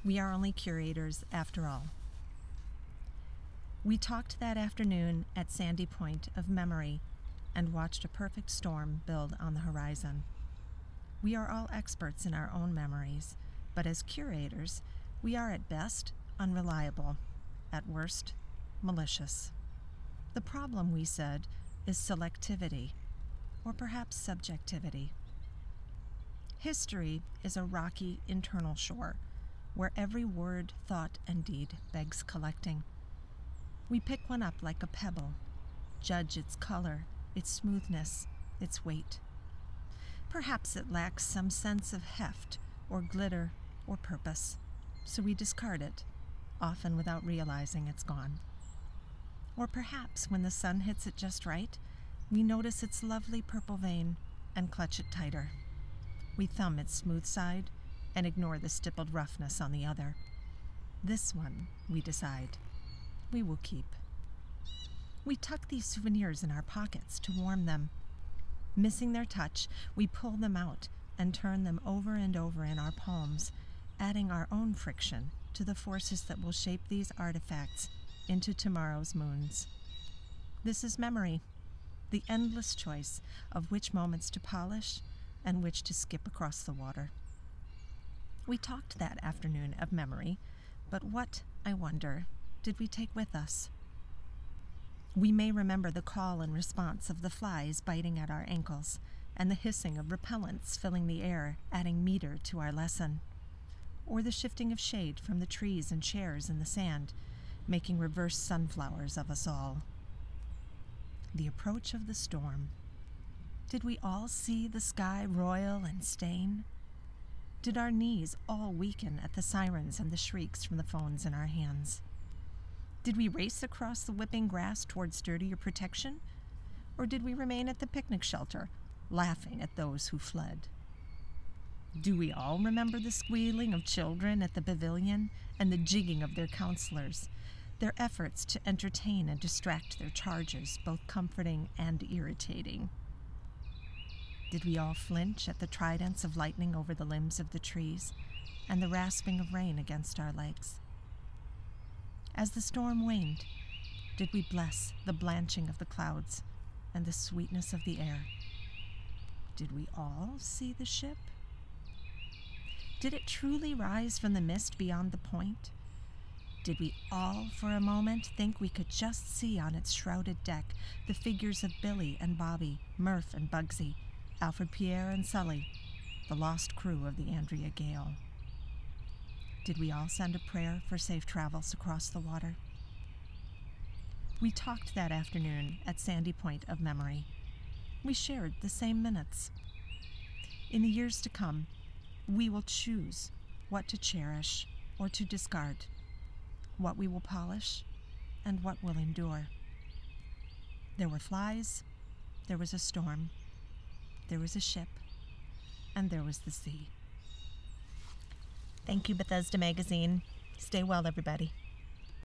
We are only curators after all. We talked that afternoon at Sandy Point of memory and watched a perfect storm build on the horizon. We are all experts in our own memories, but as curators, we are at best unreliable, at worst malicious. The problem, we said, is selectivity, or perhaps subjectivity. History is a rocky internal shore where every word, thought, and deed begs collecting. We pick one up like a pebble, judge its color, its smoothness, its weight. Perhaps it lacks some sense of heft or glitter or purpose, so we discard it, often without realizing it's gone. Or perhaps when the sun hits it just right, we notice its lovely purple vein and clutch it tighter. We thumb its smooth side and ignore the stippled roughness on the other. This one, we decide, we will keep. We tuck these souvenirs in our pockets to warm them. Missing their touch, we pull them out and turn them over and over in our palms, adding our own friction to the forces that will shape these artifacts into tomorrow's moons. This is memory, the endless choice of which moments to polish and which to skip across the water. We talked that afternoon of memory, but what, I wonder, did we take with us? We may remember the call and response of the flies biting at our ankles and the hissing of repellents filling the air, adding meter to our lesson, or the shifting of shade from the trees and chairs in the sand, making reverse sunflowers of us all. The approach of the storm. Did we all see the sky royal and stain? Did our knees all weaken at the sirens and the shrieks from the phones in our hands? Did we race across the whipping grass toward sturdier protection? Or did we remain at the picnic shelter, laughing at those who fled? Do we all remember the squealing of children at the pavilion and the jigging of their counselors, their efforts to entertain and distract their charges, both comforting and irritating? Did we all flinch at the tridents of lightning over the limbs of the trees and the rasping of rain against our legs? As the storm waned, did we bless the blanching of the clouds and the sweetness of the air? Did we all see the ship? Did it truly rise from the mist beyond the point? Did we all for a moment think we could just see on its shrouded deck the figures of Billy and Bobby, Murph and Bugsy, Alfred Pierre and Sully, the lost crew of the Andrea Gale? Did we all send a prayer for safe travels across the water? We talked that afternoon at Sandy Point of memory. We shared the same minutes. In the years to come, we will choose what to cherish or to discard, what we will polish and what will endure. There were flies, there was a storm, there was a ship, and there was the sea. Thank you, Bethesda Magazine. Stay well, everybody.